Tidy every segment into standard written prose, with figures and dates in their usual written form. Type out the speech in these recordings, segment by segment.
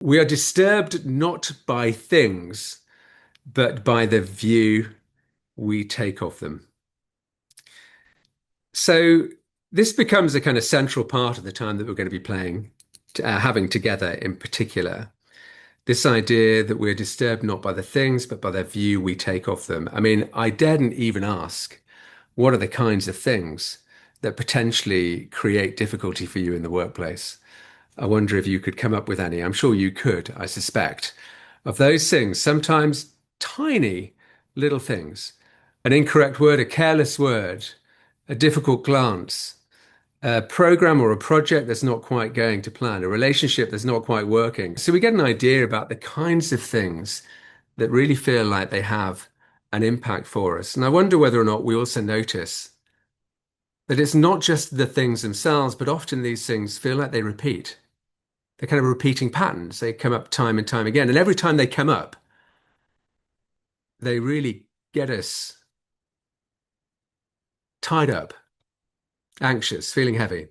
We are disturbed not by things, but by the view we take of them. So this becomes a kind of central part of the time that we're going to be having together in particular. This idea that we're disturbed not by the things, but by the view we take of them. I mean, I daren't even ask, what are the kinds of things that potentially create difficulty for you in the workplace? I wonder if you could come up with any. I'm sure you could, I suspect. Of those things, sometimes tiny little things, an incorrect word, a careless word, a difficult glance, a program or a project that's not quite going to plan, a relationship that's not quite working. So we get an idea about the kinds of things that really feel like they have an impact for us. And I wonder whether or not we also notice that it's not just the things themselves, but often these things feel like they repeat. They're kind of repeating patterns. They come up time and time again. And every time they come up, they really get us tied up, anxious, feeling heavy.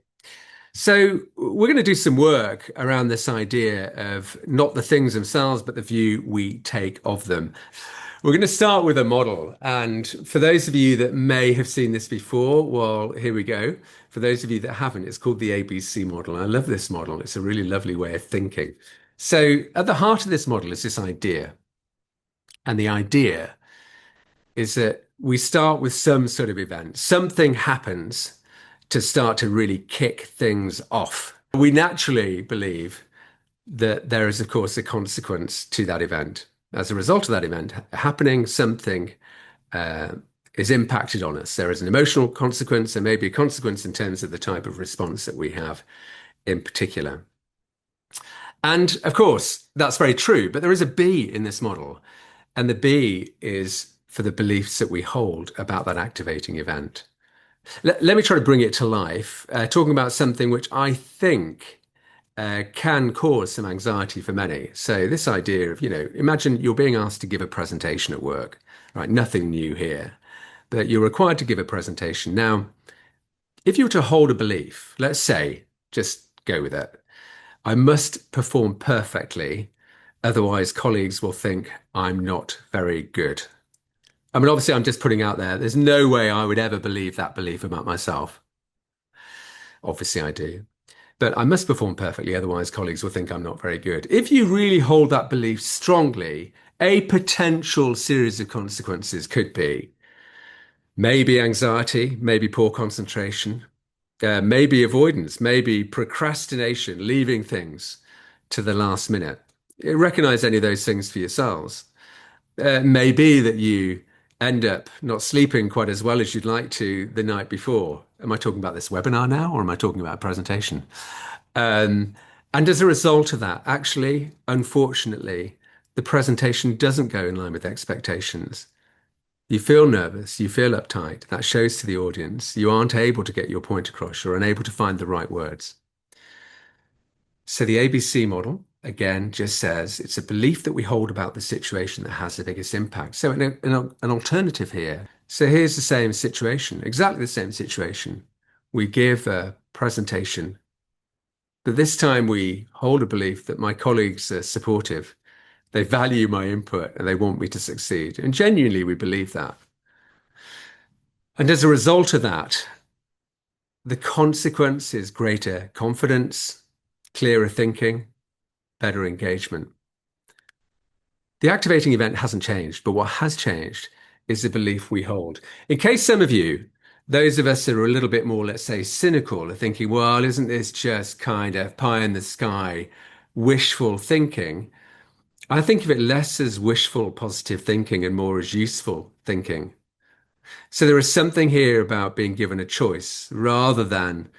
So we're going to do some work around this idea of not the things themselves, but the view we take of them. We're going to start with a model. And for those of you that may have seen this before, well, here we go. For those of you that haven't, it's called the ABC model. And I love this model. It's a really lovely way of thinking. So at the heart of this model is this idea. And the idea is that we start with some sort of event. Something happens to start to really kick things off. We naturally believe that there is, of course, a consequence to that event. As a result of that event happening, something uh, is impacted on us. There is an emotional consequence. There may be a consequence in terms of the type of response that we have in particular. And of course, that's very true, but there is a B in this model. And the B is for the beliefs that we hold about that activating event. Let me try to bring it to life, talking about something which I think can cause some anxiety for many. So this idea of, imagine you're being asked to give a presentation at work, right? Nothing new here, but you're required to give a presentation. Now, if you were to hold a belief, let's say, just go with it, I must perform perfectly, otherwise colleagues will think I'm not very good. I mean, obviously, I'm just putting out there, there's no way I would ever believe that belief about myself. Obviously, I do. But I must perform perfectly, otherwise, colleagues will think I'm not very good. If you really hold that belief strongly, a potential series of consequences could be maybe anxiety, maybe poor concentration, maybe avoidance, maybe procrastination, leaving things to the last minute. Recognize any of those things for yourselves. It may be that you end up not sleeping quite as well as you'd like to the night before. Am I talking about this webinar now, or am I talking about a presentation? Um, and as a result of that, actually, unfortunately, the presentation doesn't go in line with expectations. You feel nervous, you feel uptight. That shows to the audience you aren't able to get your point across, you're unable to find the right words. So the ABC model, again, just says it's a belief that we hold about the situation that has the biggest impact. So an alternative here. So here's the same situation, exactly the same situation. We give a presentation, but this time we hold a belief that my colleagues are supportive. They value my input and they want me to succeed. And genuinely, we believe that. And as a result of that, the consequence is greater confidence, clearer thinking, better engagement. The activating event hasn't changed, but what has changed is the belief we hold. In case some of you, those of us that are a little bit more, let's say, cynical, are thinking, well, isn't this just kind of pie in the sky, wishful thinking? I think of it less as wishful positive thinking and more as useful thinking. So there is something here about being given a choice rather than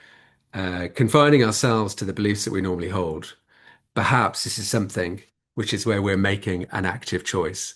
confining ourselves to the beliefs that we normally hold. Perhaps this is something which is where we're making an active choice.